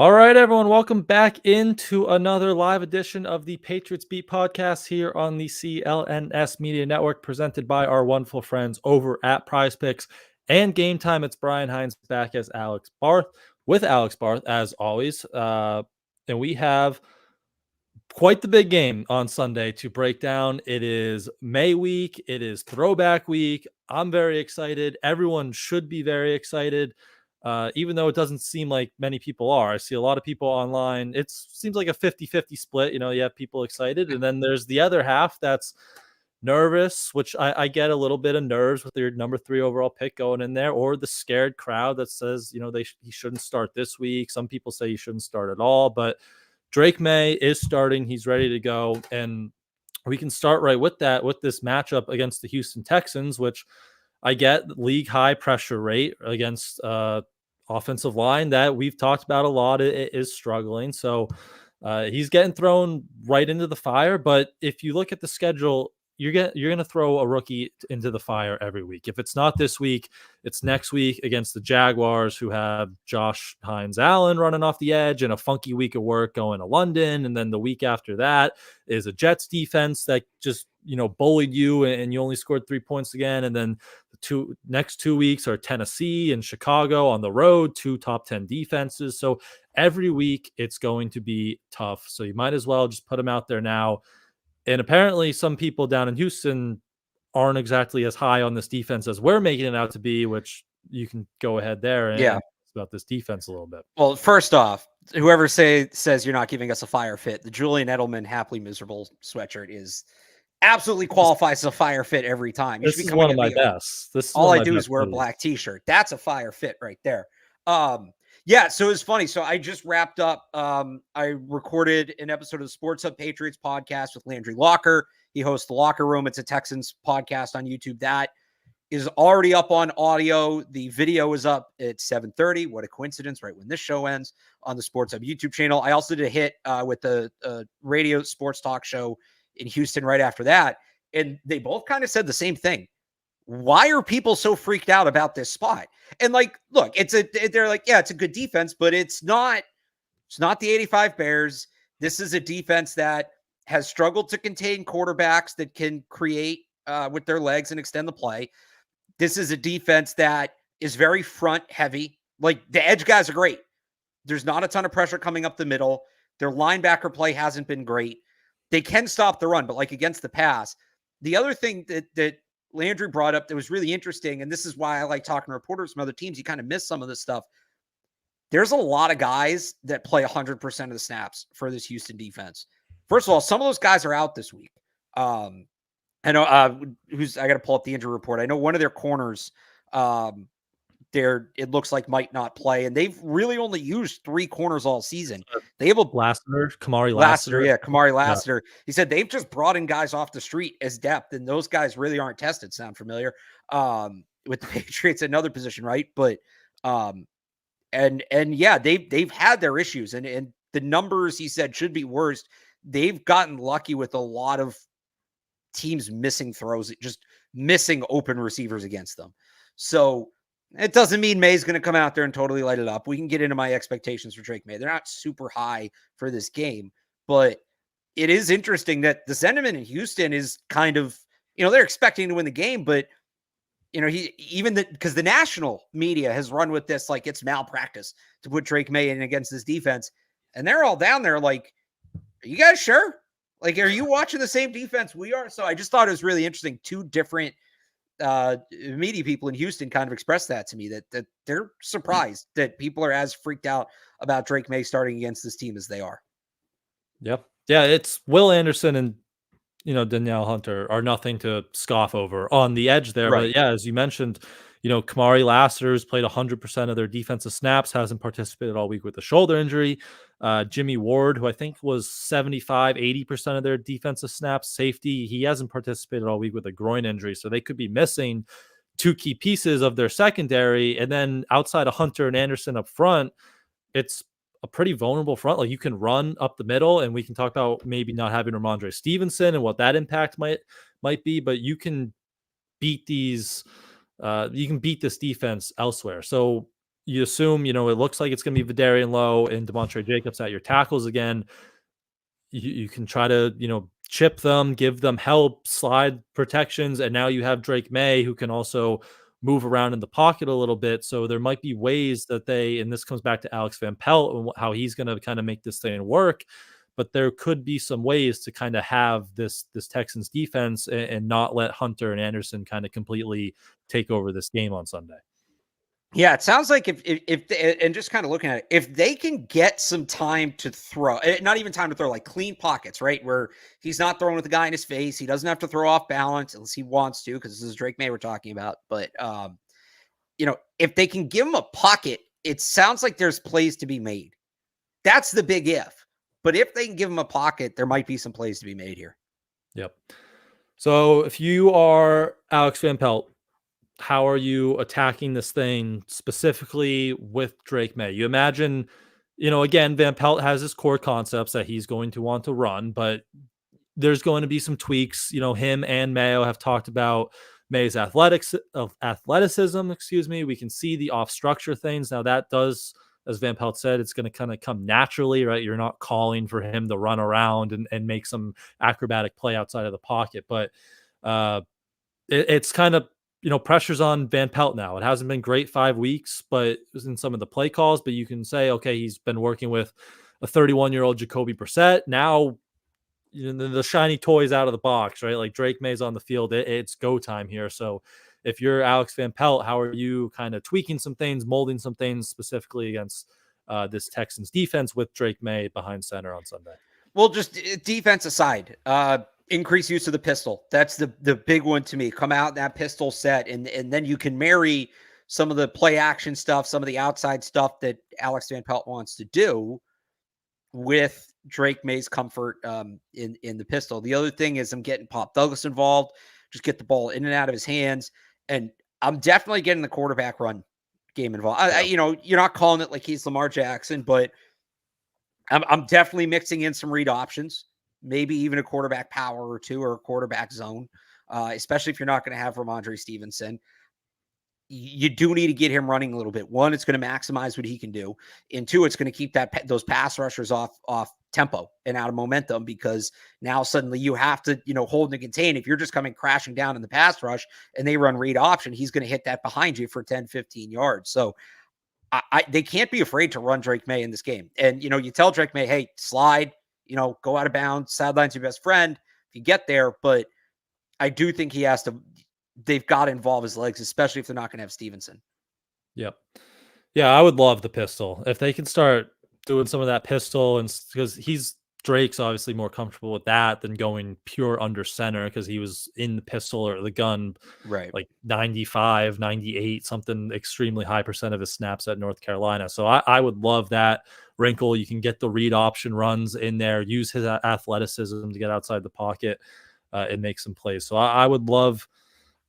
All right, everyone, welcome back into another live edition of the Patriots Beat podcast here on the CLNS Media Network, presented by our wonderful friends over at Prize Picks and Game Time. It's Brian Hines back as Alex Barth with Alex Barth, as always. And we have quite the big game on Sunday to break down. It is May week. It is throwback week. I'm very excited. Everyone should be very excited. Even though it doesn't seem like many people are. I see a lot of people online. It seems like a 50-50 split. You have people excited, and then there's the other half that's nervous, which I get a little bit of nerves with your number 3 overall pick going in there, or the scared crowd that says, he shouldn't start this week. Some people say he shouldn't start at all, but Drake Maye is starting. He's ready to go, and we can start right with that, with this matchup against the Houston Texans, which I get league high pressure rate against offensive line that we've talked about a lot. It is struggling. So he's getting thrown right into the fire. But if you look at the schedule, you're going to throw a rookie into the fire every week. If it's not this week, it's next week against the Jaguars, who have Josh Hines-Allen running off the edge and a funky week of work going to London. And then the week after that is a Jets defense that just, bullied you and you only scored 3 points again. And then the next 2 weeks are Tennessee and Chicago on the road, 2 top 10 defenses. So every week it's going to be tough. So you might as well just put them out there now. And apparently some people down in Houston aren't exactly as high on this defense as we're making it out to be, which you can go ahead there and talk about this defense a little bit. Well, first off, whoever says you're not giving us a fire fit, the Julian Edelman Happily Miserable sweatshirt absolutely qualifies as a fire fit every time. This is one of my best. All I do is wear a black t-shirt. That's a fire fit right there. Yeah, so it's funny. So I just wrapped up. I recorded an episode of the Sports Hub Patriots podcast with Landry Locker. He hosts The Locker Room. It's a Texans podcast on YouTube. That is already up on audio. The video is up at 7:30. What a coincidence, right when this show ends, on the Sports Hub YouTube channel. I also did a hit with the radio sports talk show in Houston right after that. And they both kind of said the same thing. Why are people so freaked out about this spot? And look, they're like, yeah, it's a good defense, but it's not the 85 Bears. This is a defense that has struggled to contain quarterbacks that can create with their legs and extend the play. This is a defense that is very front heavy. Like, the edge guys are great. There's not a ton of pressure coming up the middle. Their linebacker play hasn't been great. They can stop the run, but against the pass. The other thing that Landry brought up that was really interesting, and this is why I like talking to reporters from other teams, you kind of miss some of this stuff. There's a lot of guys that play 100% of the snaps for this Houston defense. First of all, some of those guys are out this week. I know I got to pull up the injury report. I know one of their corners, it looks like might not play, and they've really only used 3 corners all season. They have Kamari Lassiter. Yeah, Kamari Lassiter. Yeah. He said they've just brought in guys off the street as depth, and those guys really aren't tested. Sound familiar? With the Patriots, another position, right? But and yeah, they've had their issues, and the numbers he said should be worse. They've gotten lucky with a lot of teams missing throws, just missing open receivers against them. So it doesn't mean May's going to come out there and totally light it up. We can get into my expectations for Drake Maye. They're not super high for this game, but it is interesting that the sentiment in Houston is kind of, they're expecting to win the game, but because the national media has run with this, like it's malpractice to put Drake Maye in against this defense. And they're all down there like, are you guys sure? Like, are you watching the same defense we are? So I just thought it was really interesting. 2 different media people in Houston kind of expressed that to me, that they're surprised that people are as freaked out about Drake Maye starting against this team as they are. Yep. Yeah, it's Will Anderson and Danielle Hunter are nothing to scoff over on the edge there. Right. But yeah, as you mentioned, Kamari Lassiter's played 100% of their defensive snaps, hasn't participated all week with a shoulder injury. Jimmy Ward, who I think was 80% of their defensive snaps, safety, he hasn't participated all week with a groin injury. So they could be missing 2 key pieces of their secondary. And then outside of Hunter and Anderson up front, it's a pretty vulnerable front. Like, you can run up the middle, and we can talk about maybe not having Rhamondre Stevenson and what that impact might be, but you can beat this defense elsewhere. So you assume, it looks like it's going to be Vidarian Lowe and Demontre Jacobs at your tackles again. You can try to, chip them, give them help, slide protections, and now you have Drake Maye who can also move around in the pocket a little bit. So there might be ways that and this comes back to Alex Van Pelt and how he's going to kind of make this thing work. But there could be some ways to kind of have this Texans defense and not let Hunter and Anderson kind of completely take over this game on Sunday. Yeah, it sounds like if and just kind of looking at it, if they can get some time to throw, not even time to throw, like clean pockets, right? Where he's not throwing with the guy in his face. He doesn't have to throw off balance unless he wants to, because this is Drake Maye we're talking about. But, if they can give him a pocket, it sounds like there's plays to be made. That's the big if. But if they can give him a pocket, there might be some plays to be made here. Yep. So if you are Alex Van Pelt, how are you attacking this thing specifically with Drake Maye? You imagine, again, Van Pelt has his core concepts that he's going to want to run, but there's going to be some tweaks. Him and Mayo have talked about Maye's athleticism. We can see the off structure things. Now that does, as Van Pelt said, it's going to kind of come naturally, right? You're not calling for him to run around and make some acrobatic play outside of the pocket, but it's kind of, pressure's on Van Pelt now. It hasn't been great 5 weeks, but it was in some of the play calls. But you can say, okay, he's been working with a 31-year-old Jacoby Brissett. Now, the shiny toys out of the box, right? Like Drake Maye's on the field. It's go time here. So if you're Alex Van Pelt, how are you kind of tweaking some things, molding some things specifically against this Texans defense with Drake Maye behind center on Sunday? Well, just defense aside, increase use of the pistol. That's the big one to me. Come out that pistol set, and then you can marry some of the play action stuff, some of the outside stuff that Alex Van Pelt wants to do with Drake Maye's comfort in the pistol. The other thing is I'm getting Pop Douglas involved. Just get the ball in and out of his hands, and I'm definitely getting the quarterback run game involved. You're not calling it like he's Lamar Jackson, but I'm definitely mixing in some read options, maybe even a quarterback power or two or a quarterback zone, especially if you're not going to have Rhamondre Stevenson. You do need to get him running a little bit. One, it's going to maximize what he can do. And two, it's going to keep those pass rushers off tempo and out of momentum, because now suddenly you have to, hold and contain. If you're just coming crashing down in the pass rush and they run read option, he's going to hit that behind you for 10, 15 yards. So they can't be afraid to run Drake Maye in this game. And, you tell Drake Maye, hey, slide, go out of bounds, sideline's your best friend if you get there. But I do think they've got to involve his legs, especially if they're not going to have Stevenson. Yep. Yeah, I would love the pistol. If they can start doing some of that pistol, and because Drake's obviously more comfortable with that than going pure under center, because he was in the pistol or the gun, right? Like 95, 98, something extremely high percent of his snaps at North Carolina. So I would love that wrinkle. You can get the read option runs in there, use his athleticism to get outside the pocket and make some plays. So I would love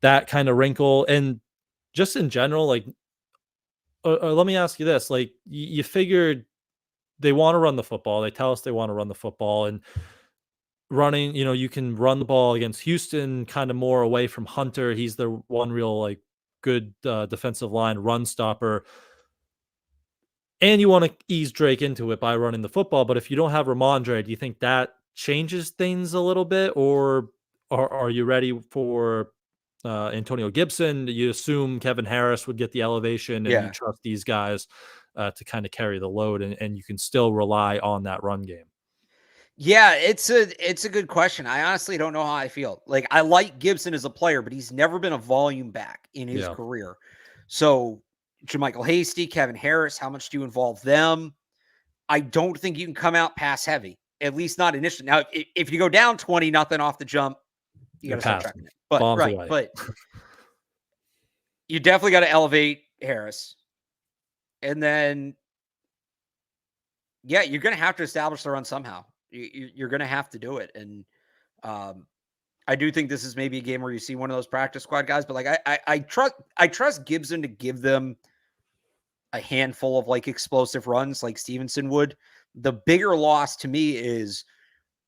that kind of wrinkle. And just in general, like, let me ask you this, like, you figured they want to run the football. They tell us they want to run the football, and running, you can run the ball against Houston kind of more away from Hunter. He's the one real, like, good defensive line run stopper. And you want to ease Drake into it by running the football. But if you don't have Rhamondre, do you think that changes things a little bit? Or are you ready for Antonio Gibson? You assume Kevin Harris would get the elevation, and you trust these guys to kind of carry the load, and you can still rely on that run game. Yeah, it's a good question. I honestly don't know how I feel. Like, I like Gibson as a player, but he's never been a volume back in his career. So JaMycal Hasty, Kevin Harris, how much do you involve them? I don't think you can come out pass heavy, at least not initially. Now, if you go down 20-0 off the jump, you got to start checking it. But away. But you definitely got to elevate Harris. And then, you're going to have to establish the run somehow. You're going to have to do it. And I do think this is maybe a game where you see one of those practice squad guys, but like, I trust Gibson to give them a handful of like explosive runs like Stevenson would. The bigger loss to me is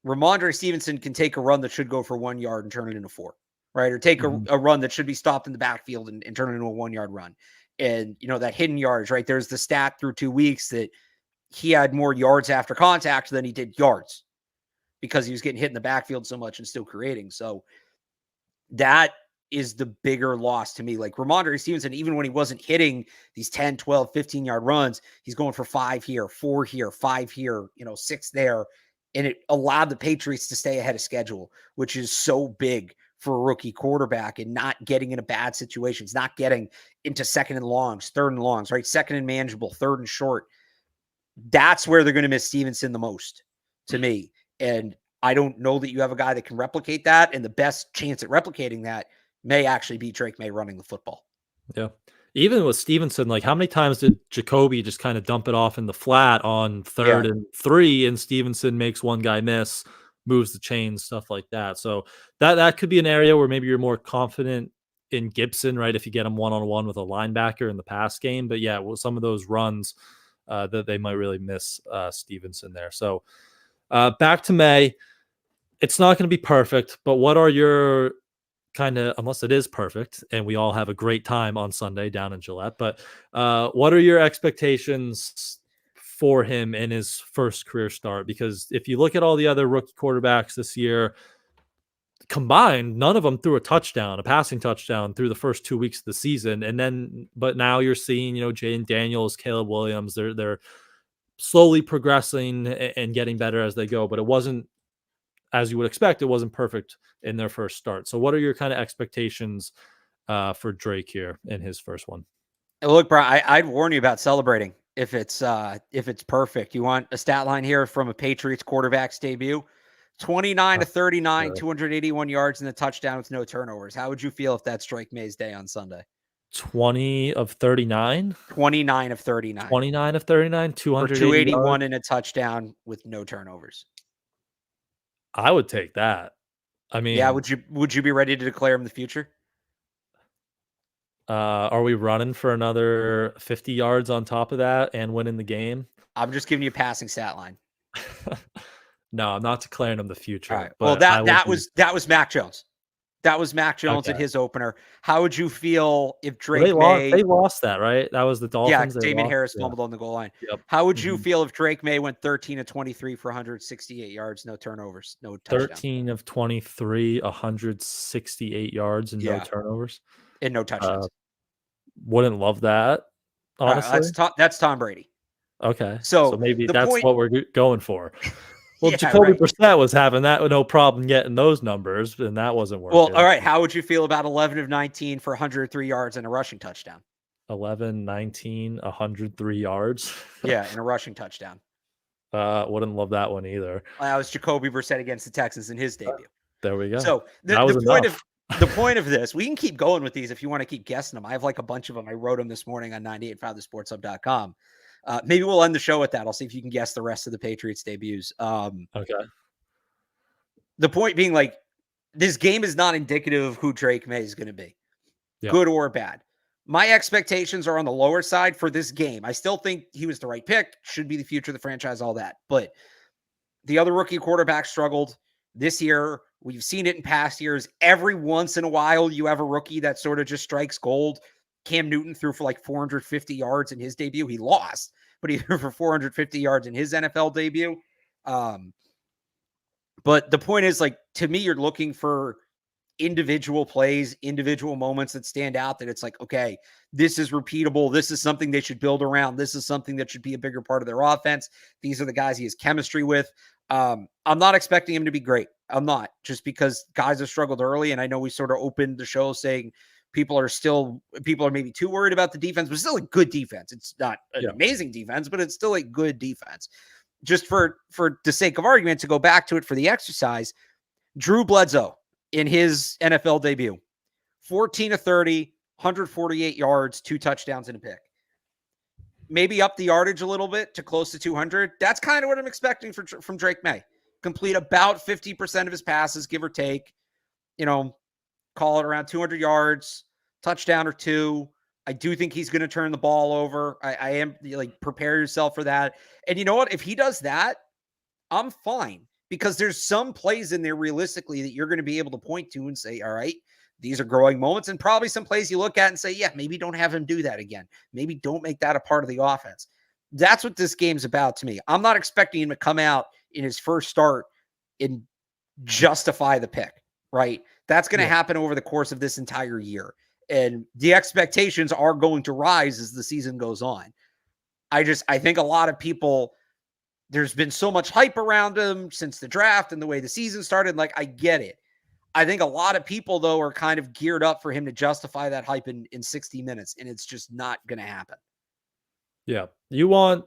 Rhamondre Stevenson can take a run that should go for 1 yard and turn it into 4. right? Or take a run that should be stopped in the backfield and turn it into a 1-yard run. And, that hidden yards, right? There's the stat through 2 weeks that he had more yards after contact than he did yards because he was getting hit in the backfield so much and still creating. So that is the bigger loss to me. Like Rhamondre Stevenson, even when he wasn't hitting these 10, 12, 15-yard runs, he's going for 5 here, 4 here, 5 here, 6 there. And it allowed the Patriots to stay ahead of schedule, which is so big for a rookie quarterback and not getting into bad situations, not getting into second and longs, third and longs, right? Second and manageable, third and short. That's where they're going to miss Stevenson the most to me. And I don't know that you have a guy that can replicate that. And the best chance at replicating that may actually be Drake Maye running the football. Yeah. Even with Stevenson, like how many times did Jacoby just kind of dump it off in the flat on 3rd and 3 and Stevenson makes one guy miss, moves the chains, stuff like that. So that could be an area where maybe you're more confident in Gibson, right? If you get him one-on-one with a linebacker in the pass game. But yeah, well, some of those runs that they might really miss Stevenson there. So back to Maye. It's not going to be perfect, but what are your kind of, unless it is perfect and we all have a great time on Sunday down in Gillette, but what are your expectations for him in his first career start? Because if you look at all the other rookie quarterbacks this year combined, none of them threw a passing touchdown through the first 2 weeks of the season. But now you're seeing, Jaden Daniels, Caleb Williams, they're slowly progressing and getting better as they go, but it wasn't, as you would expect, it wasn't perfect in their first start. So what are your kind of expectations for Drake here in his first one? Look, Brian, I'd warn you about celebrating if it's perfect. You want a stat line here from a Patriots quarterback's debut? 29 to 39, 281 yards and a touchdown with no turnovers. How would you feel if that's Drake Maye's day on Sunday? 20 of 39? 29 of 39. 29 of 39, 281 yards. and a touchdown with no turnovers. I would take that. I mean, yeah, would you be ready to declare him the future? Are we running for another 50 yards on top of that and winning the game? I'm just giving you a passing stat line. No, I'm not declaring him the future. All right. But well, that was Mac Jones. That was Mac Jones at his opener. How would you feel if Drake Maye... They lost that, right? That was the Dolphins. Yeah, Damon Harris fumbled on the goal line. Yep. How would you feel if Drake Maye went 13 of 23 for 168 yards, no turnovers, no touchdown? 13 of 23, 168 yards and no turnovers? And no touchdowns. Wouldn't love that, honestly. That's Tom Brady. Okay. So maybe that's what we're going for. Well, yeah, Jacoby Brissett was having that with no problem getting those numbers, and that wasn't working. Well, all right. How would you feel about 11 of 19 for 103 yards and a rushing touchdown? 11, 19, 103 yards. Yeah, and a rushing touchdown. Wouldn't love that one either. That was Jacoby Brissett against the Texans in his debut. There we go. So the point of this, we can keep going with these if you want to keep guessing them. I have like a bunch of them. I wrote them this morning on 985thesportshub.com. Maybe we'll end the show with that. I'll see if you can guess the rest of the Patriots debuts. Okay. The point being, like, this game is not indicative of who Drake Maye is going to be, good or bad. My expectations are on the lower side for this game. I still think he was the right pick, should be the future of the franchise, all that. But the other rookie quarterback struggled this year. We've seen it in past years. Every once in a while, you have a rookie that sort of just strikes gold. Cam Newton threw for like 450 yards in his debut. He lost, but he threw for 450 yards in his NFL debut. But the point is, like, to me, you're looking for individual plays, individual moments that stand out, that it's like, okay, this is repeatable. This is something they should build around. This is something that should be a bigger part of their offense. These are the guys he has chemistry with. I'm not expecting him to be great. I'm not, just because guys have struggled early. And I know we sort of opened the show saying people are maybe too worried about the defense, but it's still a good defense. It's not an amazing defense, but it's still a good defense. Just for the sake of argument, to go back to it for the exercise, Drew Bledsoe in his NFL debut, 14 of 30, 148 yards, 2 touchdowns and a pick. Maybe up the yardage a little bit to close to 200. That's kind of what I'm expecting from Drake Maye. Complete about 50% of his passes, give or take. Call it around 200 yards, touchdown or 2. I do think he's going to turn the ball over. I am like, prepare yourself for that. And you know what? If he does that, I'm fine, because there's some plays in there realistically that you're going to be able to point to and say, all right, these are growing moments, and probably some plays you look at and say, yeah, maybe don't have him do that again. Maybe don't make that a part of the offense. That's what this game's about to me. I'm not expecting him to come out in his first start and justify the pick, right? That's going to happen over the course of this entire year. And the expectations are going to rise as the season goes on. I think a lot of people, there's been so much hype around him since the draft and the way the season started. Like, I get it. I think a lot of people, though, are kind of geared up for him to justify that hype in 60 minutes, and it's just not going to happen. Yeah. You want,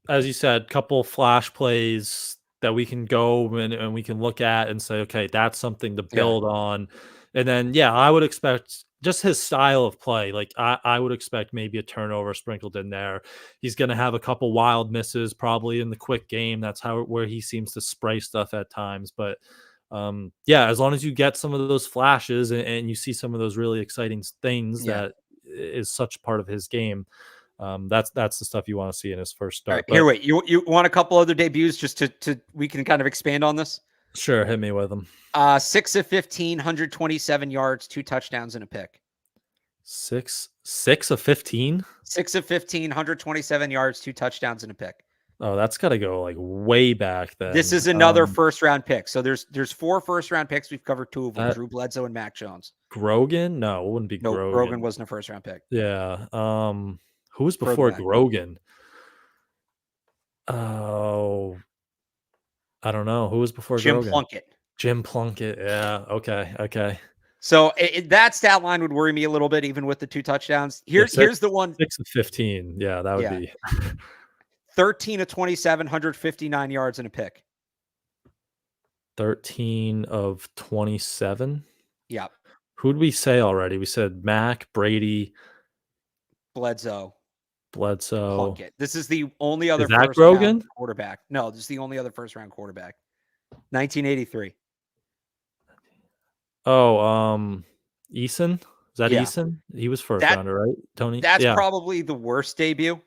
as you said, a couple flash plays that we can go and we can look at and say, okay, that's something to build on. And then, I would expect just his style of play. Like, I would expect maybe a turnover sprinkled in there. He's going to have a couple wild misses probably in the quick game. That's where he seems to spray stuff at times. But as long as you get some of those flashes and you see some of those really exciting things that is such part of his game, that's the stuff you want to see in his first start. All right, wait, you want a couple other debuts just to we can kind of expand on this? Sure, hit me with them. 6 of 15, 127 yards, 2 touchdowns and a pick. 6 of 15? 6 of 15, 127 yards, 2 touchdowns and a pick. Oh, that's got to go like way back then. This is another first round pick. So there's 4 first round picks. We've covered 2 of them, Drew Bledsoe and Mac Jones. Grogan? No, it wouldn't be no, Grogan. Grogan wasn't a first round pick. Yeah. Who was before Grogan? Oh, I don't know. Who was before Grogan? Jim Plunkett. Yeah. Okay. So that stat line would worry me a little bit, even with the 2 touchdowns. Here's the one. 6 of 15. Yeah, that would be 13 of 27, 159 yards and a pick. 13 of 27? Yeah. Who'd we say already? We said Mac, Brady, Bledsoe. Plunkett. This is the only other first round quarterback. No, this is the only other first round quarterback. 1983. Oh, Eason? Is that Eason? He was first rounder, right? Tony? That's probably the worst debut.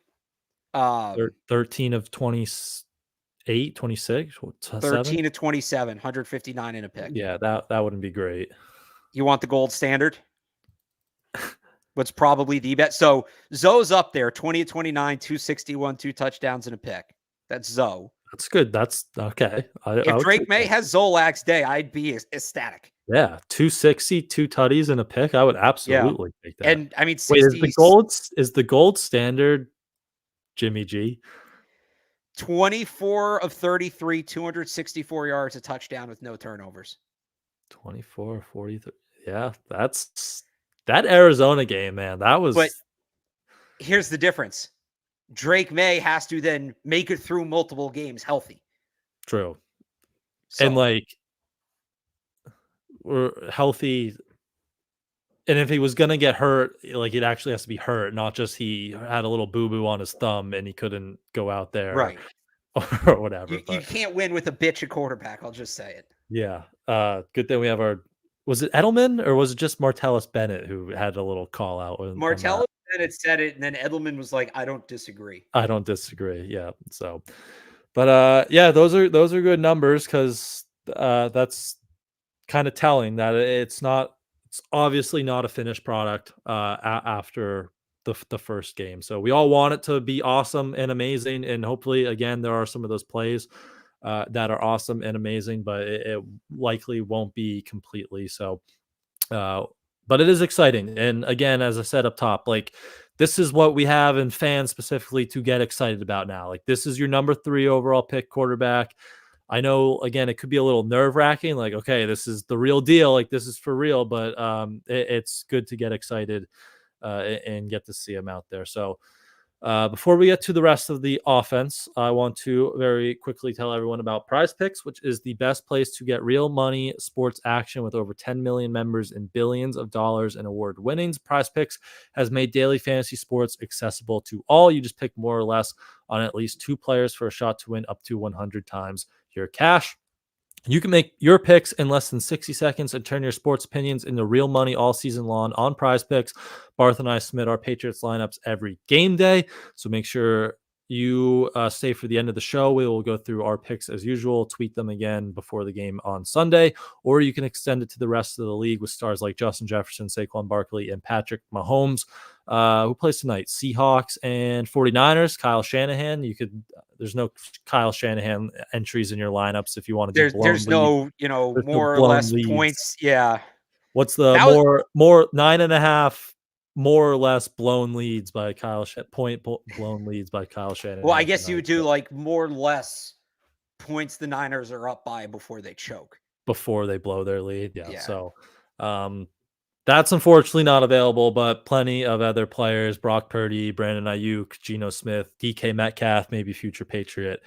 13 of 28, 26, 13 of 27, 159 in a pick. Yeah, that wouldn't be great. You want the gold standard? What's probably the best. So Zoe's up there, 20 of 29, 261, 2 touchdowns and a pick. That's Zoe. That's good. That's okay. If Drake Maye has Zolak's day, I'd be ecstatic. Yeah, 260, 2 tutties and a pick. I would absolutely take that. And I mean, 60, wait, is the gold standard Jimmy G? 24 of 33, 264 yards, a touchdown with no turnovers. 24 of 43. Yeah, that's that Arizona game, man. That was. But here's the difference. Drake Maye has to then make it through multiple games healthy. True. So, and like, we're healthy. And if he was going to get hurt, like, it actually has to be hurt, not just he had a little boo-boo on his thumb and he couldn't go out there. Right. Or whatever. You can't win with a bitch at quarterback. I'll just say it. Yeah. Good thing we have was it Edelman or was it just Martellus Bennett who had a little call out? Martellus Bennett said it, and then Edelman was like, I don't disagree. Yeah. So, but those are good numbers because that's kind of telling that it's obviously not a finished product after the first game. So we all want it to be awesome and amazing, and hopefully again there are some of those plays that are awesome and amazing, but it likely won't be completely so. But it is exciting, and again, as I said up top, like, this is what we have in fans specifically to get excited about now. Like, this is your number 3 overall pick quarterback. I know, again, it could be a little nerve-wracking, like, okay, this is the real deal, like, this is for real, but it's good to get excited and get to see him out there. So before we get to the rest of the offense, I want to very quickly tell everyone about Prize Picks, which is the best place to get real money sports action with over 10 million members and billions of dollars in award winnings. Prize Picks has made daily fantasy sports accessible to all. You just pick more or less on at least 2 players for a shot to win up to 100 times your cash. You can make your picks in less than 60 seconds and turn your sports opinions into real money all season long on Prize Picks. Barth and I submit our Patriots lineups every game day, so make sure you stay for the end of the show, we will go through our picks as usual, tweet them again before the game on Sunday, or you can extend it to the rest of the league with stars like Justin Jefferson, Saquon Barkley, and Patrick Mahomes. Who plays tonight? Seahawks and 49ers. Kyle Shanahan. There's no Kyle Shanahan entries in your lineups if you want to do blown There's leads. no, There's no more or blown less leads. points. Yeah. What's the That was, more 9.5 more or less blown leads by blown leads by Kyle Shanahan? well, I guess you tonight, would do like more or less points the Niners are up by before they choke. before they blow their lead. Yeah. Yeah. So that's unfortunately not available, but plenty of other players: Brock Purdy, Brandon Ayuk, Geno Smith, DK Metcalf, maybe future Patriot,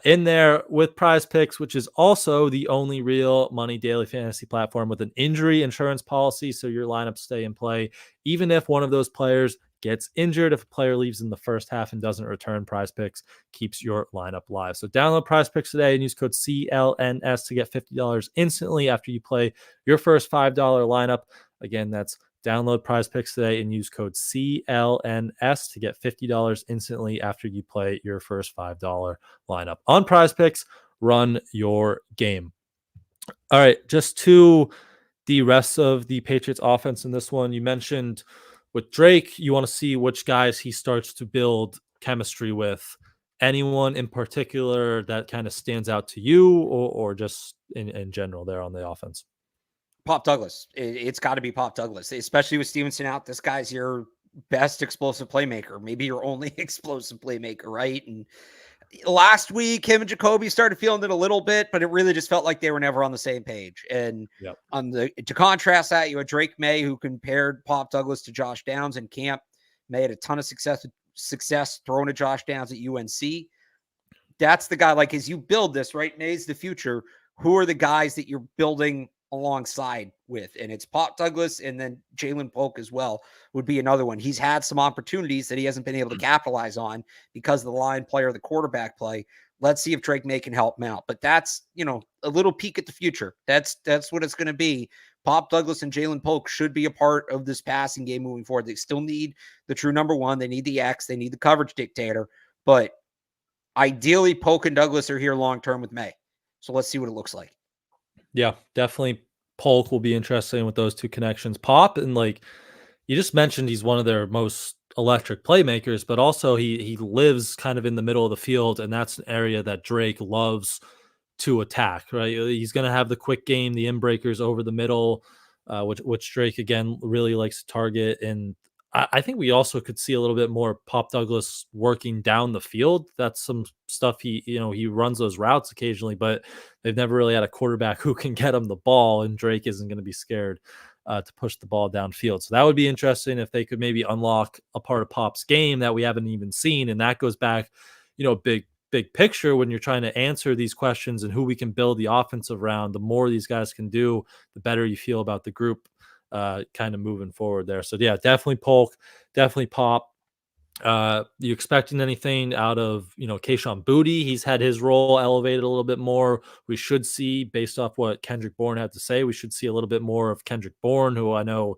in there with Prize Picks, which is also the only real money daily fantasy platform with an injury insurance policy. So your lineups stay in play, even if one of those players gets injured. If a player leaves in the first half and doesn't return, Prize Picks keeps your lineup live. So download Prize Picks today and use code CLNS to get $50 instantly after you play your first $5 lineup. Again, that's download Prize Picks today and use code CLNS to get $50 instantly after you play your first $5 lineup on Prize Picks. Run your game. All right, just to the rest of the Patriots offense in this one, you mentioned with Drake, you want to see which guys he starts to build chemistry with. Anyone in particular that kind of stands out to you, or just in general there on the offense? Pop Douglas. It's got to be Pop Douglas, especially with Stevenson out. This guy's your best explosive playmaker, maybe your only explosive playmaker, right? And last week, him and Jacoby started feeling it a little bit, but it really just felt like they were never on the same page. And to contrast that, you had Drake Maye, who compared Pop Douglas to Josh Downs in camp. Maye had a ton of success throwing to Josh Downs at UNC. That's the guy, like, as you build this, right? Maye's the future. Who are the guys that you're building alongside with? And it's Pop Douglas, and then Jalen Polk as well would be another one. He's had some opportunities that he hasn't been able to capitalize on because of the line play or the quarterback play. Let's see if Drake Maye can help him out. But that's, a little peek at the future. That's what it's going to be. Pop Douglas and Jalen Polk should be a part of this passing game moving forward. They still need the true number one. They need the X. They need the coverage dictator. But ideally, Polk and Douglas are here long-term with Maye. So let's see what it looks like. Yeah, definitely Polk will be interesting with those two connections. Pop, and like you just mentioned, he's one of their most electric playmakers, but also he lives kind of in the middle of the field, and that's an area that Drake loves to attack, right? He's going to have the quick game, the inbreakers over the middle, which Drake, again, really likes to target. And I think we also could see a little bit more Pop Douglas working down the field. That's some stuff he runs those routes occasionally, but they've never really had a quarterback who can get him the ball, and Drake isn't going to be scared to push the ball downfield. So that would be interesting if they could maybe unlock a part of Pop's game that we haven't even seen. And that goes back, big picture when you're trying to answer these questions and who we can build the offensive around. The more these guys can do, the better you feel about the group kind of moving forward there. So yeah, definitely Polk, definitely Pop. You expecting anything out of Kayshon Boutte? He's had his role elevated a little bit more. We should see, based off what Kendrick Bourne had to say, we should see a little bit more of Kendrick Bourne, who I know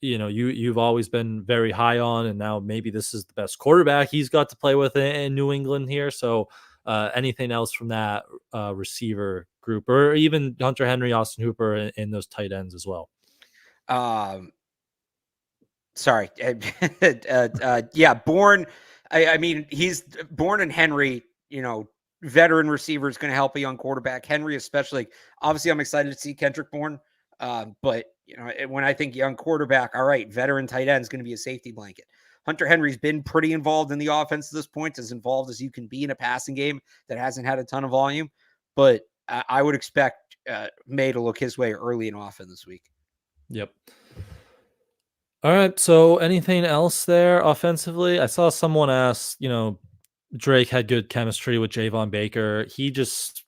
you've always been very high on, and now maybe this is the best quarterback he's got to play with in New England here. So anything else from that receiver group, or even Hunter Henry, Austin Hooper, in those tight ends as well? Sorry. Yeah, Bourne. I mean, he's Bourne and Henry, veteran receiver is going to help a young quarterback. Henry, especially. Obviously, I'm excited to see Kendrick Bourne. But, when I think young quarterback, all right, veteran tight end is going to be a safety blanket. Hunter Henry's been pretty involved in the offense at this point, as involved as you can be in a passing game that hasn't had a ton of volume. But I would expect Maye to look his way early and often this week. Yep. All right. So anything else there offensively? I saw someone ask, Drake had good chemistry with Javon Baker. He just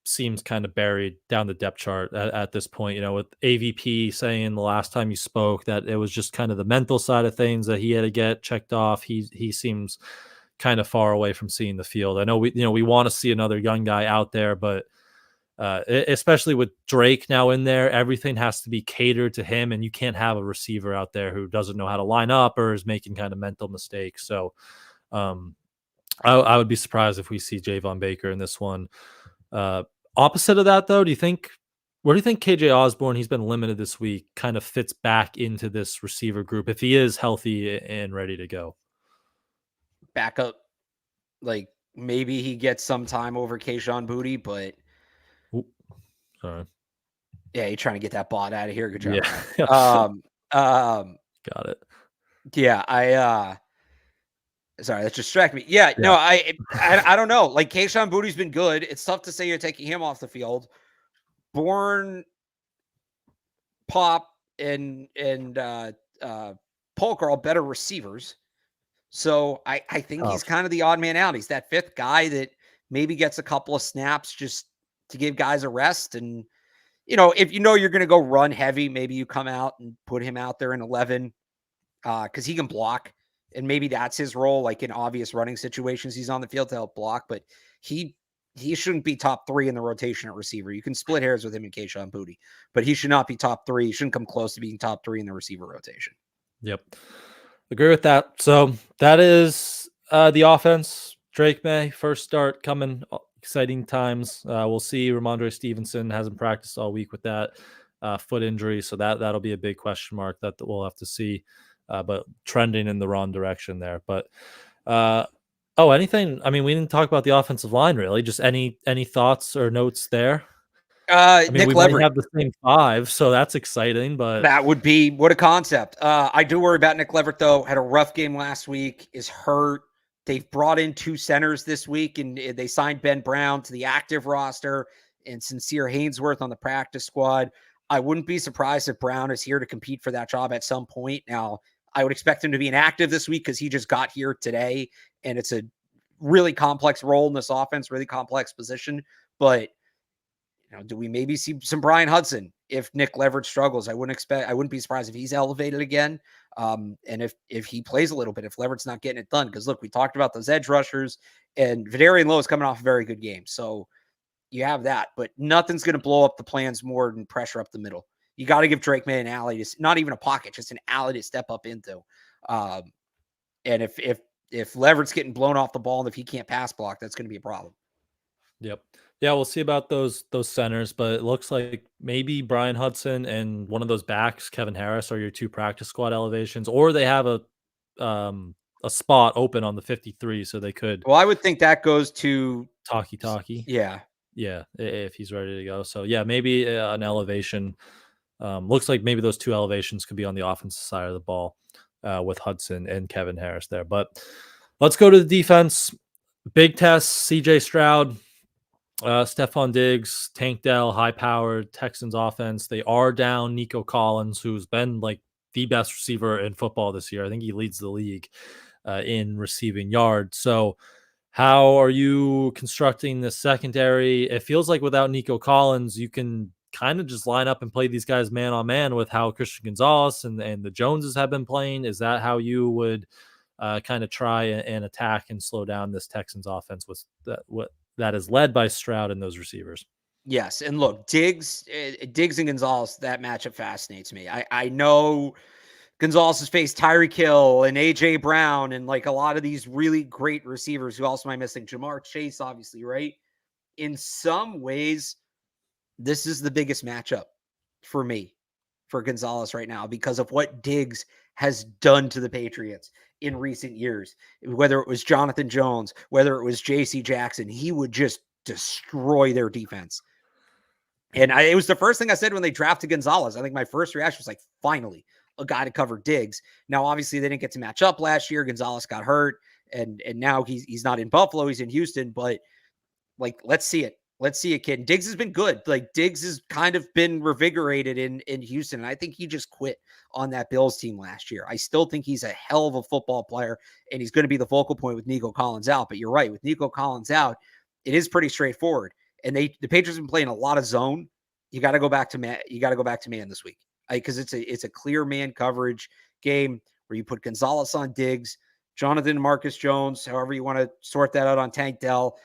seems kind of buried down the depth chart at this point, with AVP saying the last time you spoke that it was just kind of the mental side of things that he had to get checked off. He seems kind of far away from seeing the field. I know we want to see another young guy out there, but especially with Drake now in there, everything has to be catered to him, and you can't have a receiver out there who doesn't know how to line up or is making kind of mental mistakes. So I would be surprised if we see Javon Baker in this one. Opposite of that, though, where do you think KJ Osborne, he's been limited this week, kind of fits back into this receiver group if he is healthy and ready to go? Backup, like maybe he gets some time over Kayshon Boutte, but Ooh, sorry. Yeah, you're trying to get that bot out of here. Good job. Yeah. Got it. Yeah, sorry, that just distracted me. Yeah, no, I don't know. Like Kayshon Boutte's been good. It's tough to say you're taking him off the field. Bourne, Pop, and Polk are all better receivers. So I think he's kind of the odd man out. He's that fifth guy that maybe gets a couple of snaps just to give guys a rest. And, if you know you're going to go run heavy, maybe you come out and put him out there in 11 because he can block. And maybe that's his role, like in obvious running situations, he's on the field to help block. But he shouldn't be top 3 in the rotation at receiver. You can split hairs with him and Kayshon Boutte, but he should not be top 3. He shouldn't come close to being top 3 in the receiver rotation. Yep. Agree with that. So that is the offense. Drake Maye, first start coming. Exciting times. We'll see. Rhamondre Stevenson hasn't practiced all week with that foot injury, so that'll be a big question mark that we'll have to see. But trending in the wrong direction there. But anything? I mean, we didn't talk about the offensive line really. Just any thoughts or notes there? I mean, Nick we Leverett. might have the same 5, so that's exciting. But that would be what a concept. I do worry about Nick Leverett though. Had a rough game last week. Is hurt. They've brought in 2 centers this week, and they signed Ben Brown to the active roster and Sincere Haynesworth on the practice squad. I wouldn't be surprised if Brown is here to compete for that job at some point. Now, I would expect him to be inactive this week because he just got here today, and it's a really complex role in this offense, really complex position. But do we maybe see some Brian Hudson if Nick Leverett struggles? I wouldn't be surprised if he's elevated again. And if he plays a little bit, if Leverrett's not getting it done, because look, we talked about those edge rushers, and Vidarian Lowe is coming off a very good game. So you have that, but nothing's going to blow up the plans more than pressure up the middle. You got to give Drake Maye an alley, not even a pocket, just an alley to step up into. And if Leverett's getting blown off the ball and if he can't pass block, that's going to be a problem. Yep. Yeah, we'll see about those centers, but it looks like maybe Brian Hudson and one of those backs, Kevin Harris, are your 2 practice squad elevations, or they have a spot open on the 53, so they could. Well, I would think that goes to Talkie. Yeah, if he's ready to go. So yeah, maybe an elevation. Looks like maybe those 2 elevations could be on the offensive side of the ball with Hudson and Kevin Harris there. But let's go to the defense. Big test. CJ Stroud. Stephon Diggs, Tank Dell, high-powered Texans offense. They are down Nico Collins, who's been like the best receiver in football this year. I think he leads the league in receiving yards. So how are you constructing the secondary? It feels like without Nico Collins, you can kind of just line up and play these guys man-on-man with how Christian Gonzalez and the Joneses have been playing. Is that how you would kind of try and attack and slow down this Texans offense with that is led by Stroud and those receivers? Yes. And look, Diggs and Gonzalez, that matchup fascinates me. I know Gonzalez has faced Tyreek Hill and AJ Brown and like a lot of these really great receivers. Who else am I missing? Jamar Chase, obviously, right? In some ways, this is the biggest matchup for me, for Gonzalez right now, because of what Diggs has done to the Patriots in recent years. Whether it was Jonathan Jones, whether it was JC Jackson, he would just destroy their defense. And it was the first thing I said when they drafted Gonzalez. I think my first reaction was like, finally, a guy to cover Diggs. Now, obviously, they didn't get to match up last year. Gonzalez got hurt, and now he's not in Buffalo. He's in Houston. But like, let's see it. Let's see it, kid. Diggs has been good. Like, Diggs has kind of been revigorated in Houston. And I think he just quit on that Bills team last year. I still think he's a hell of a football player, and he's going to be the focal point with Nico Collins out. But you're right. With Nico Collins out, it is pretty straightforward. And the Patriots have been playing a lot of zone. You got to go back to man. You got to go back to man this week because it's a clear man coverage game where you put Gonzalez on Diggs, Jonathan Marcus Jones, however you want to sort that out on Tank Dell.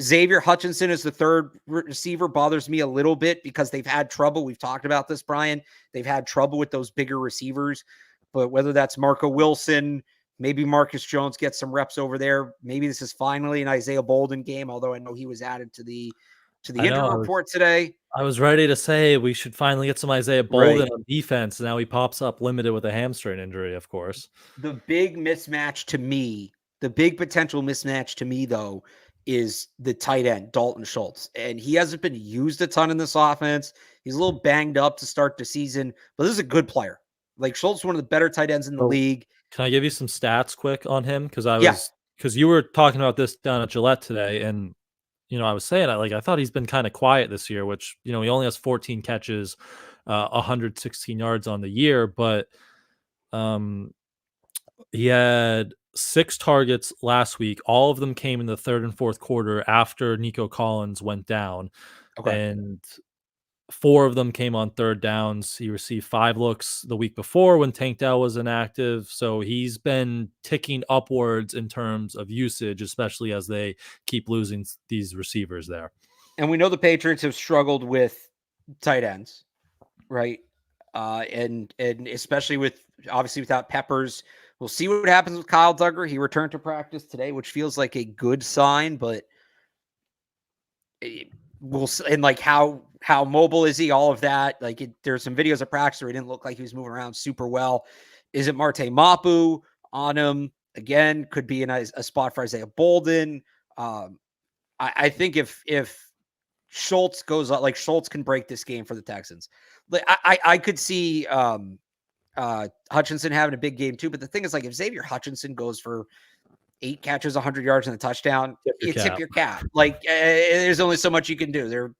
Xavier Hutchinson is the third receiver. Bothers me a little bit because they've had trouble. We've talked about this, Brian. They've had trouble with those bigger receivers, but whether that's Marco Wilson, Maybe Marcus Jones gets some reps over there. Maybe this is finally an Isaiah Bolden game, although I know he was added to the injury report today. I was ready to say we should finally get some Isaiah Bolden on defense. Now he pops up limited with a hamstring injury, of course. The big mismatch to me, the big potential mismatch to me, though, is the tight end, Dalton Schultz. And he hasn't been used a ton in this offense. He's a little banged up to start the season, but this is a good player. Like, Schultz is one of the better tight ends in the league. Can I give you some stats quick on him? Because you were talking about this down at Gillette today, and I was saying I thought he's been kind of quiet this year, which he only has 14 catches, 116 yards on the year, but he had 6 targets last week. All of them came in the third and fourth quarter after Nico Collins went down, and 4 of them came on third downs. He received 5 looks the week before when Tank Dell was inactive. So he's been ticking upwards in terms of usage, especially as they keep losing these receivers there. And we know the Patriots have struggled with tight ends, right? And especially obviously without Peppers. We'll see what happens with Kyle Duggar. He returned to practice today, which feels like a good sign, but we'll see. And like how mobile is he? All of that. Like there's some videos of practice where he didn't look like he was moving around super well. Is it Marte Mapu on him? Again, could be a spot for Isaiah Bolden. I think if Schultz goes up, like Schultz can break this game for the Texans. Like I could see Hutchinson having a big game too. But the thing is, like, if Xavier Hutchinson goes for 8 catches, 100 yards and a touchdown, tip your cap. Like there's only so much you can do.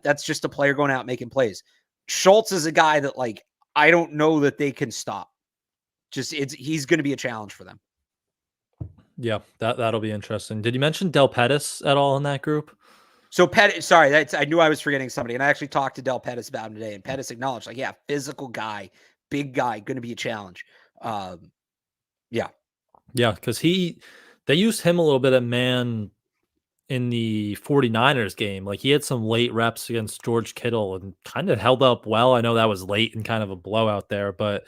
That's just a player going out making plays. Schultz is a guy that, like, I don't know that they can stop. He's going to be a challenge for them. Yeah, that'll be interesting. Did you mention Del Pettis at all in that group? So Pettis, sorry, I knew I was forgetting somebody, and I actually talked to Del Pettis about him today, and Pettis acknowledged, like, yeah, physical guy, big guy, going to be a challenge. Yeah, because they used him a little bit at man in the 49ers game. Like, he had some late reps against George Kittle and kind of held up well. I know that was late and kind of a blowout there, but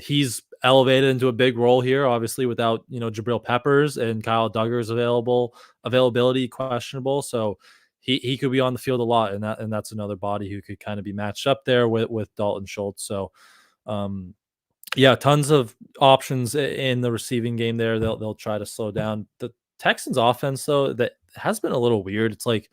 he's elevated into a big role here, obviously without, Jabril Peppers, and Kyle Duggar's availability questionable. So he could be on the field a lot, and that's another body who could kind of be matched up there with Dalton Schultz. So tons of options in the receiving game there. They'll try to slow down the Texans offense, though. That has been a little weird. It's like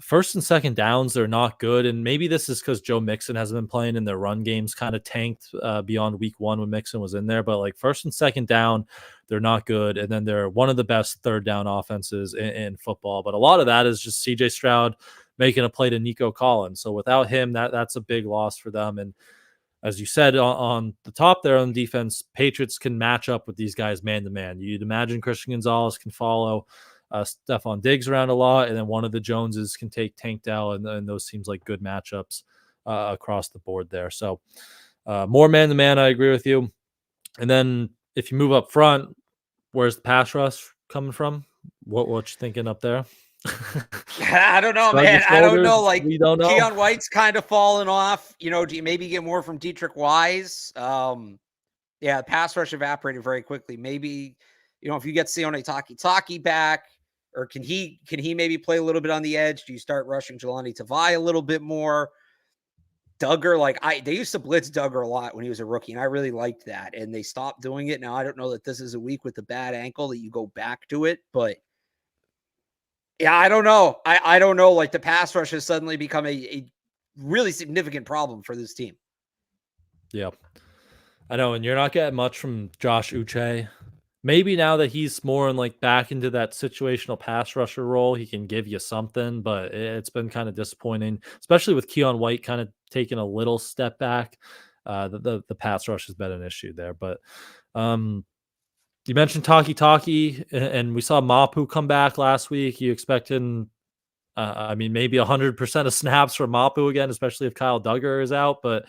first and second downs, they're not good. And maybe this is because Joe Mixon hasn't been playing and their run game's kind of tanked beyond week 1 when Mixon was in there. But like first and second down, they're not good. And then they're one of the best third down offenses in football. But a lot of that is just CJ Stroud making a play to Nico Collins. So without him, that's a big loss for them. And as you said on the top there on defense, Patriots can match up with these guys man-to-man. You'd imagine Christian Gonzalez can follow Stephon Diggs around a lot, and then one of the Joneses can take Tank Dell, and those seems like good matchups across the board there. So more man-to-man, I agree with you. And then if you move up front, where's the pass rush coming from? What you thinking up there? I don't know, man. I don't know. Like, Keon White's kind of fallen off. Do you maybe get more from Dietrich Wise? Pass rush evaporated very quickly. Maybe, if you get Sione Taki back, or can he maybe play a little bit on the edge? Do you start rushing Jelani Tavai a little bit more? Duggar, they used to blitz Duggar a lot when he was a rookie, and I really liked that. And they stopped doing it. Now, I don't know that this is a week with the bad ankle that you go back to it, but yeah, I don't know. I don't know. Like, the pass rush has suddenly become a really significant problem for this team. Yeah, I know. And you're not getting much from Josh Uche. Maybe now that he's more back into that situational pass rusher role, he can give you something, but it's been kind of disappointing, especially with Keon White kind of taking a little step back. The pass rush has been an issue there, but you mentioned Taki, and we saw Mapu come back last week. You expecting, maybe 100% of snaps from Mapu again, especially if Kyle Duggar is out. But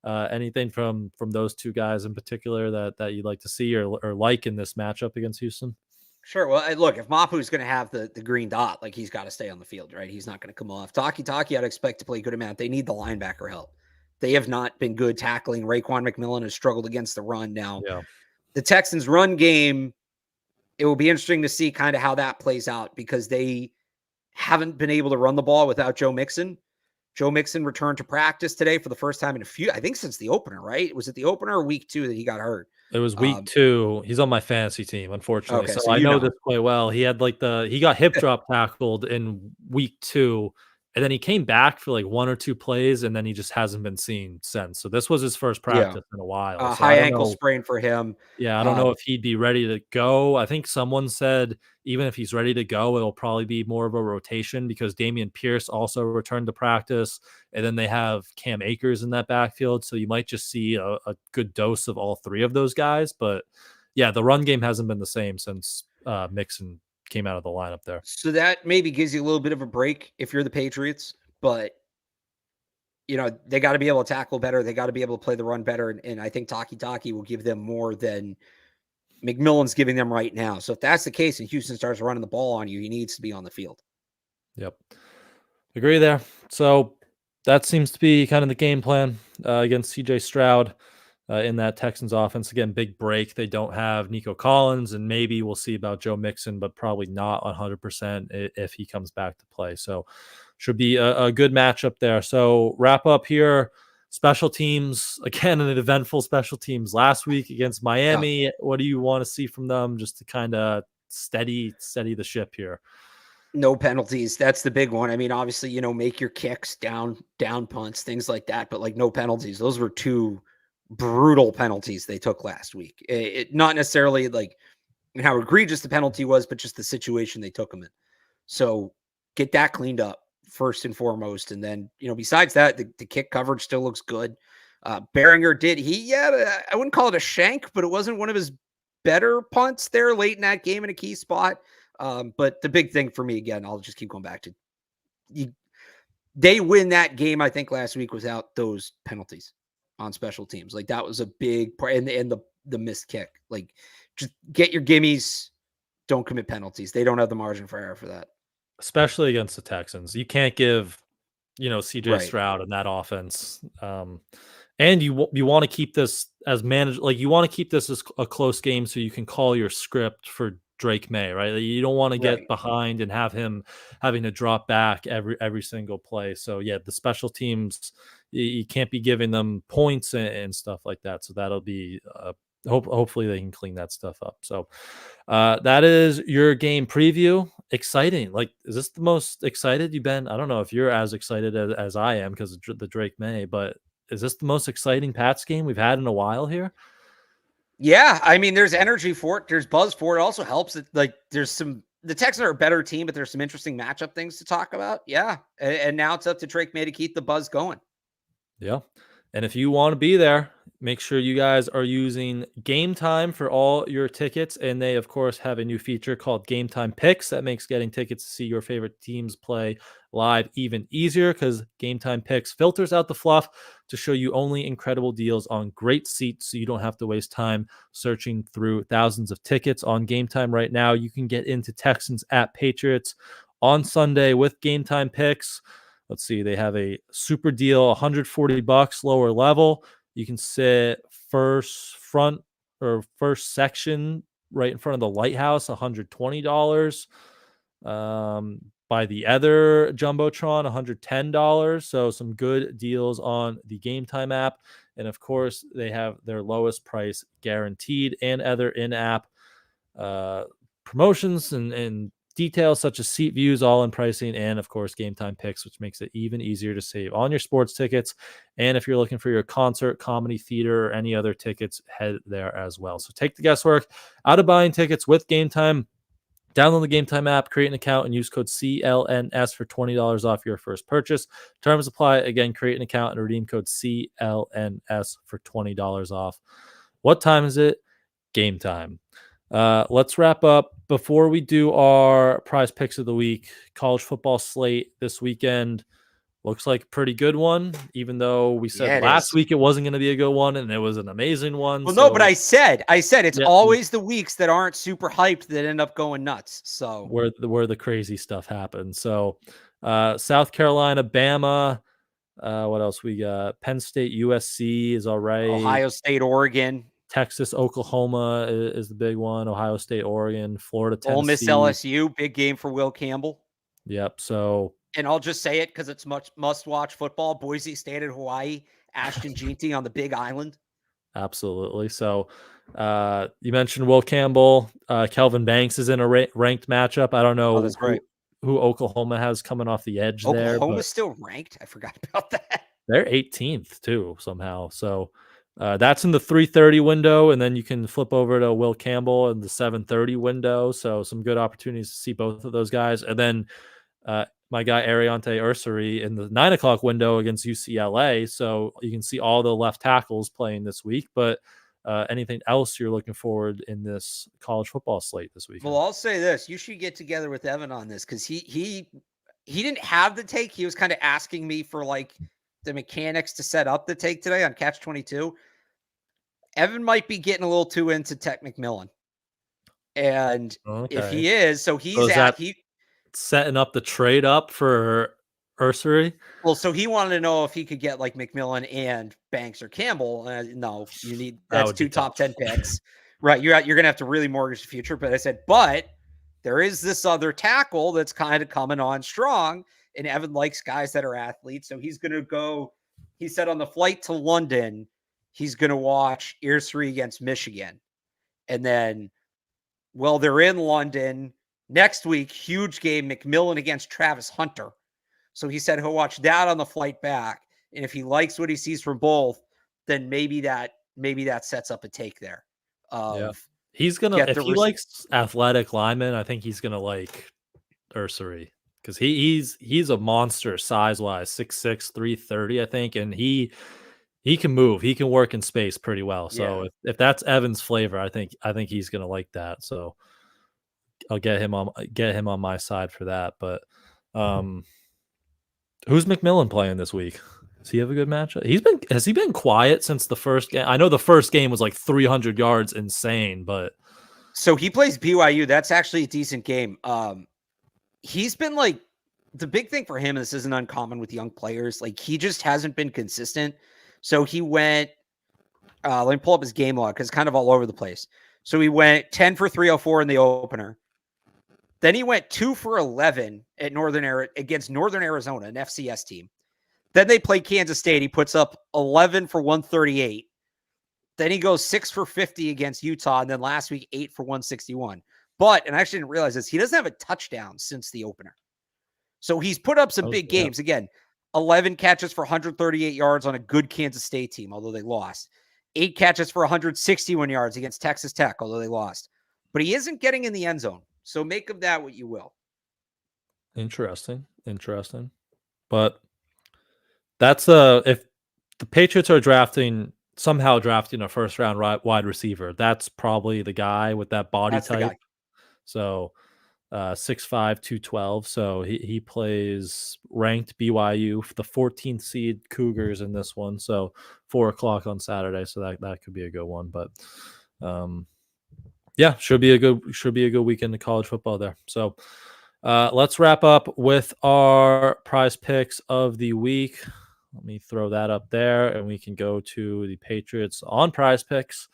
anything from those two guys in particular that you'd like to see or like in this matchup against Houston? Sure. Well, look, if Mapu's going to have the green dot, like, he's got to stay on the field, right? He's not going to come off. Taki, I'd expect to play a good amount. They need the linebacker help. They have not been good tackling. Raekwon McMillan has struggled against the run now. Yeah. The Texans' run game, it will be interesting to see kind of how that plays out because they haven't been able to run the ball without Joe Mixon. Joe Mixon returned to practice today for the first time in I think since the opener, right? Was it the opener or week 2 that he got hurt? It was week 2. He's on my fantasy team, unfortunately. Okay, So so I know this quite well. He had he got hip drop tackled in week 2, and then he came back for like 1 or 2 plays, and then he just hasn't been seen since. So this was his first Yeah. practice in a while. So I High don't ankle know. sprain for him. Yeah, I don't know if he'd be ready to go. I think someone said even if he's ready to go, it'll probably be more of a rotation because Dameon Pierce also returned to practice, and then they have Cam Akers in that backfield. So you might just see a good dose of all 3 of those guys. But yeah, the run game hasn't been the same since Mixon came out of the lineup there. So that maybe gives you a little bit of a break if you're the Patriots, but they got to be able to tackle better. They got to be able to play the run better. And I think Taki will give them more than McMillan's giving them right now. So if that's the case and Houston starts running the ball on you, he needs to be on the field. Yep. Agree there. So that seems to be kind of the game plan against CJ Stroud in that Texans offense. Again, big break. They don't have Nico Collins, and maybe we'll see about Joe Mixon, but probably not 100% if he comes back to play. So should be a good matchup there. So wrap up here. Special teams, again, an eventful special teams last week against Miami. Yeah. What do you want to see from them just to kind of steady the ship here? No penalties. That's the big one. I mean, obviously, make your kicks, down punts, things like that, but like no penalties. Those were 2 brutal penalties they took last week. Not necessarily like how egregious the penalty was, but just the situation they took them in. So get that cleaned up first and foremost. And then, besides that, the kick coverage still looks good. Behringer I wouldn't call it a shank, but it wasn't one of his better punts there late in that game in a key spot. But the big thing for me, again, I'll just keep going back to they win that game, I think, last week without those penalties on special teams. Like that was a big part, and the missed kick. Like just get your gimmies, don't commit penalties. They don't have the margin for error for that. Especially against the Texans. You can't give, CJ Stroud in that offense. And you want to keep this as managed, like you want to keep this as a close game so you can call your script for Drake Maye, right? You don't want to get behind and have him having to drop back every single play. So yeah, the special teams, you can't be giving them points and stuff like that. So that'll be hopefully they can clean that stuff up. So that is your game preview. Exciting. Like, is this the most excited you've been? I don't know if you're as excited as I am because of the Drake Maye, but is this the most exciting Pats game we've had in a while here? Yeah, I mean, there's energy for it. There's buzz for it. Also helps that the Texans are a better team, but there's some interesting matchup things to talk about. Yeah, and now it's up to Drake Maye to keep the buzz going. Yeah, and if you want to be there, make sure you guys are using Game Time for all your tickets. And they, of course, have a new feature called Game Time Picks that makes getting tickets to see your favorite teams play live even easier because Game Time Picks filters out the fluff to show you only incredible deals on great seats so you don't have to waste time searching through thousands of tickets. On Game Time right now, you can get into Texans at Patriots on Sunday with Game Time Picks. Let's see, they have a super deal, $140 lower level. You can sit first section right in front of the lighthouse, $120. By the other Jumbotron, $110. So some good deals on the Game Time app. And of course, they have their lowest price guaranteed and other in-app promotions and details such as seat views, all-in pricing, and of course Game Time Picks, which makes it even easier to save on your sports tickets. And if you're looking for your concert, comedy, theater, or any other tickets, head there as well. So take the guesswork out of buying tickets with Game Time. Download the Game Time app, create an account, and use code CLNS for $20 off your first purchase. Terms apply. Again, create an account and redeem code CLNS for $20 off. What time is it? Game time. Let's wrap up. Before we do our prize picks of the week, college football slate this weekend looks like a pretty good one, even though we said last week it wasn't going to be a good one, and it was an amazing one. Well, no, but I said it's always the weeks that aren't super hyped that end up going nuts. So where the crazy stuff happens. So South Carolina, Bama. What else we got? Penn State, USC is all right. Ohio State, Oregon. Texas, Oklahoma is the big one. Ohio State, Oregon, Florida, Ole Miss, Tennessee. LSU, big game for Will Campbell. Yep. So, and I'll just say it because it's much must-watch football. Boise State at Hawaii, Ashton Jeanty on the Big Island. Absolutely. So, you mentioned Will Campbell. Kelvin Banks is in a ranked matchup. I don't know that's right. who Oklahoma has coming off the edge there. Oklahoma's still ranked? I forgot about that. They're 18th too somehow. So that's in the 3:30 window, and then you can flip over to Will Campbell in the 7:30 window. So some good opportunities to see both of those guys, and then my guy Ariante Ursary in the 9 o'clock window against UCLA. So you can see all the left tackles playing this week. But anything else you're looking forward in this college football slate this week? Well, I'll say this: you should get together with Evan on this because he didn't have the take. He was kind of asking me for like the mechanics to set up the take today on Catch 22. Evan might be getting a little too into Tech McMillan. And if he is, so he's setting up the trade up for Ursary. Well, so he wanted to know if he could get like McMillan and Banks or Campbell. No, you need that's two top 10 picks. Right. You're going to have to really mortgage the future. But I said, but there is this other tackle that's kind of coming on strong. And Evan likes guys that are athletes. So he's going to go, he said on the flight to London, he's going to watch Ursary against Michigan. And then, well, they're in London next week. Huge game, McMillan against Travis Hunter. So he said he'll watch that on the flight back. And if he likes what he sees from both, then maybe that sets up a take there. Yeah. He's going to, if he likes athletic linemen, I think he's going to like Ursary. Because he's a monster size-wise, 6'6", 330, I think, and he can move. He can work in space pretty well. So if that's Evan's flavor, I think he's gonna like that. So I'll get him on my side for that. But who's McMillan playing this week? Does he have a good matchup? Has he been quiet since the first game? I know the first game was like 300 yards, insane, but so he plays BYU. That's actually a decent game. He's been like the big thing for him, and this isn't uncommon with young players, like he just hasn't been consistent. So he went, let me pull up his game log because it's kind of all over the place. So he went 10 for 304 in the opener. Then he went 2 for 11 at against Northern Arizona, an FCS team. Then they played Kansas State. He puts up 11 for 138. Then he goes 6 for 50 against Utah. And then last week, 8 for 161. But, and I actually didn't realize this, he doesn't have a touchdown since the opener. So he's put up some big games. Again, 11 catches for 138 yards on a good Kansas State team, although they lost. 8 catches for 161 yards against Texas Tech, although they lost. But he isn't getting in the end zone. So make of that what you will. Interesting. But that's if the Patriots are somehow drafting a first-round wide receiver, that's probably the guy with that body type. So 6'5", 212. So he plays ranked BYU, the 14th seed Cougars in this one. So 4 o'clock on Saturday. So that could be a good one. But yeah, should be a good weekend of college football there. So let's wrap up with our prize picks of the week. Let me throw that up there, and we can go to the Patriots on prize picks.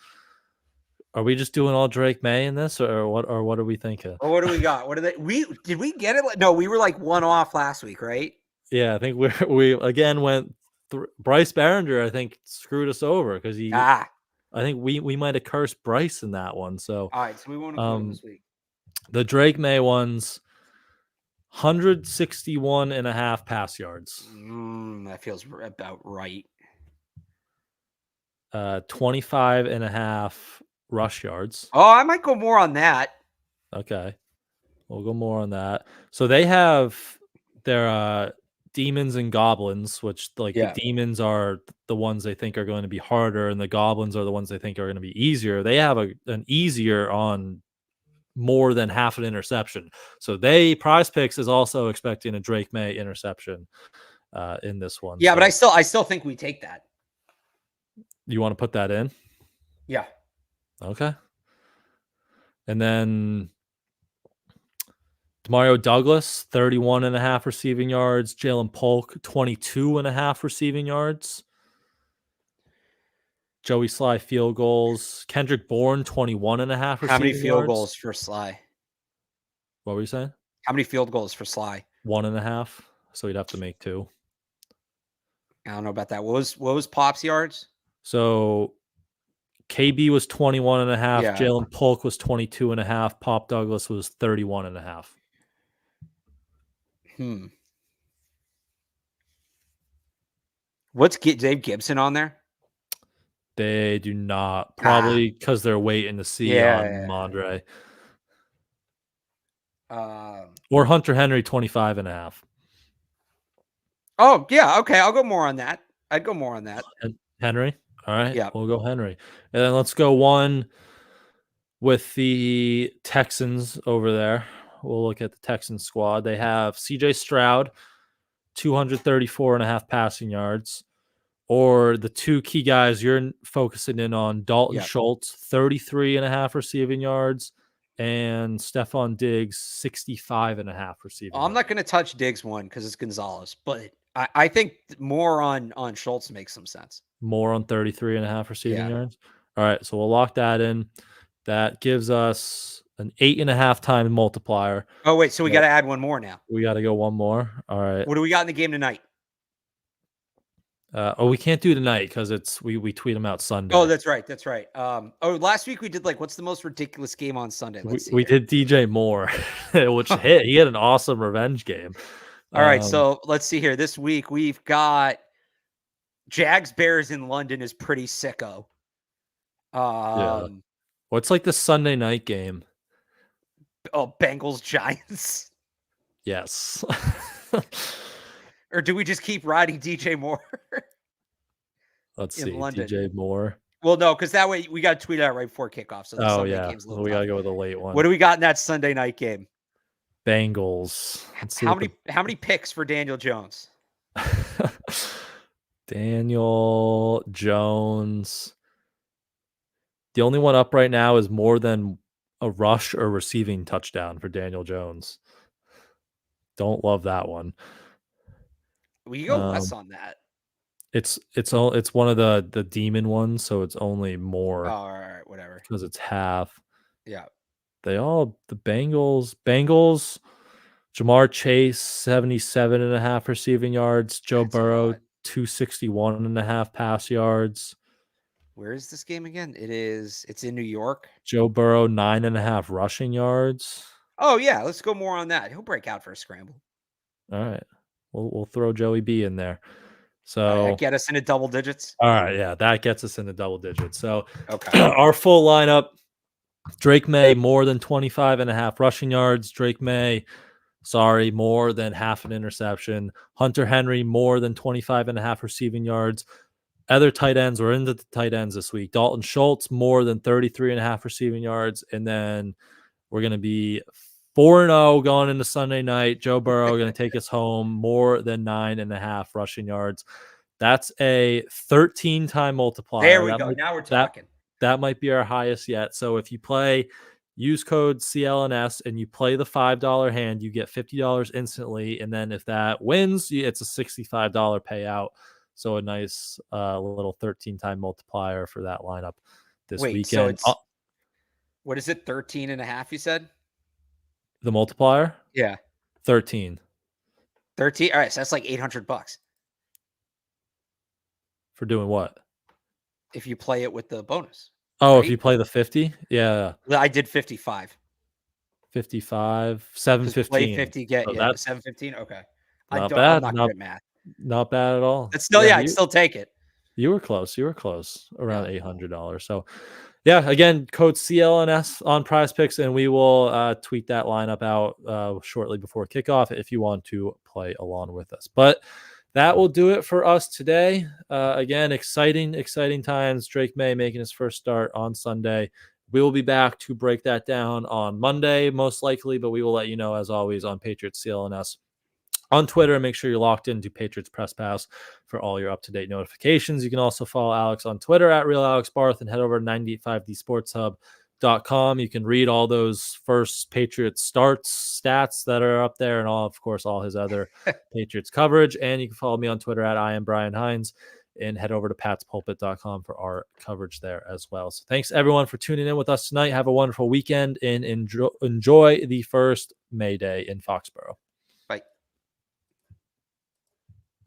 Are we just doing all Drake Maye in this, or what? Or what are we thinking? Oh, what do we got? What did we get it? No, we were like one off last week, right? Yeah, I think we again went. Bryce Behringer, I think, screwed us over because I think we might have cursed Bryce in that one. So all right, so we won't include him this week. The Drake Maye ones, 161.5 pass yards. That feels about right. 25.5 rush yards. Oh, I might go more on that. Okay. We'll go more on that. So they have their demons and goblins, which the demons are the ones they think are going to be harder, and the goblins are the ones they think are going to be easier. They have an easier on more than half an interception. So Prize Picks is also expecting a Drake Maye interception in this one. Yeah, so, but I still think we take that. You want to put that in? Yeah. Okay. And then Demario Douglas, 31.5 receiving yards. Jalen Polk, 22.5 receiving yards. Joey Sly field goals. Kendrick Bourne, 21.5 receiving How many field yards. goals for Sly? What were you saying? How many field goals for Sly? 1.5. So he'd have to make 2. I don't know about that. What was Pop's yards? So KB was 21.5. Yeah. Jalen Polk was 22.5. Pop Douglas was 31.5. What's Dave Gibson on there? They do not. Probably because they're waiting to see on Rhamondre. Or Hunter Henry, 25.5. Oh, yeah. Okay. I'll go more on that. I'd go more on that. Henry. All right. Yeah. We'll go Henry. And then let's go one with the Texans over there. We'll look at the Texans squad. They have CJ Stroud, 234.5 passing yards. Or the two key guys you're focusing in on, Dalton Schultz, 33.5 receiving yards, and Stephon Diggs, 65.5 receiving yards. I'm not going to touch Diggs one because it's Gonzalez, but I think more on Schultz makes some sense. More on 33.5 receiving yards? All right, so we'll lock that in. That gives us an 8.5 time multiplier. Oh, wait, so we got to add one more now. We got to go one more. All right. What do we got in the game tonight? We can't do tonight because it's we tweet them out Sunday. Oh, that's right. That's right. Last week we did what's the most ridiculous game on Sunday? We did DJ Moore, which hit. He had an awesome revenge game. All right, so let's see here. This week we've got Jags Bears in London is pretty sicko. What's like the Sunday night game? Oh, Bengals Giants. Yes. Or do we just keep riding DJ Moore? Let's see. London. DJ Moore. Well, no, because that way we got to tweet out right before kickoff. So the Sunday game's we got to go with a late one. What do we got in that Sunday night game? Bengals. How many picks for Daniel Jones? Daniel Jones. The only one up right now is more than a rush or receiving touchdown for Daniel Jones. Don't love that one. We go less on that. It's one of the demon ones, so it's only more. Oh, all right, whatever. Because it's half. Yeah. The Bengals, Jamar Chase, 77.5 receiving yards. Joe Burrow, 261.5 pass yards. Where is this game again? It's in New York. Joe Burrow, 9.5 rushing yards. Oh yeah, let's go more on that. He'll break out for a scramble. All right. We'll throw Joey B in there. So get us into double digits. All right, yeah, that gets us into double digits. So our full lineup: Drake Maye, more than 25.5 rushing yards. Drake Maye, more than half an interception. Hunter Henry, more than 25.5 receiving yards. Other tight ends, we're into the tight ends this week. Dalton Schultz, more than 33.5 receiving yards. And then we're going to be 4-0 going into Sunday night. Joe Burrow going to take us home, more than 9.5 rushing yards. That's a 13-time multiplier. There we go. Now we're talking. That might be our highest yet. So if you use code CLNS and you play the $5 hand, you get $50 instantly. And then if that wins, it's a $65 payout. So a nice little 13-time multiplier for that lineup this weekend. So it's, what is it, 13.5 you said? The multiplier? Yeah. 13. 13? All right, so that's like $800. For doing what? If you play it with the bonus. Oh, right? If you play the 50? Yeah. I did 55. 55, 715. Play 50, get 715. Okay. Not bad. I'm not good at math. Not bad at all. It's still, I'd still take it. You were close. Around $800. So, yeah, again, code CLNS on Prize Picks, and we will tweet that lineup out shortly before kickoff if you want to play along with us. But that will do it for us today. Again, exciting times. Drake Maye making his first start on Sunday. We will be back to break that down on Monday, most likely, but we will let you know, as always, on Patriots CLNS on Twitter. Make sure you're locked into Patriots Press Pass for all your up-to-date notifications. You can also follow Alex on Twitter at RealAlexBarth and head over to 985thesportshub.com. You can read all those first Patriots starts stats that are up there and all his other Patriots coverage. And you can follow me on Twitter at I am Brian Hines. and head over to patspulpit.com for our coverage there as well. So thanks everyone for tuning in with us tonight. Have a wonderful weekend and enjoy the first May Day in Foxboro.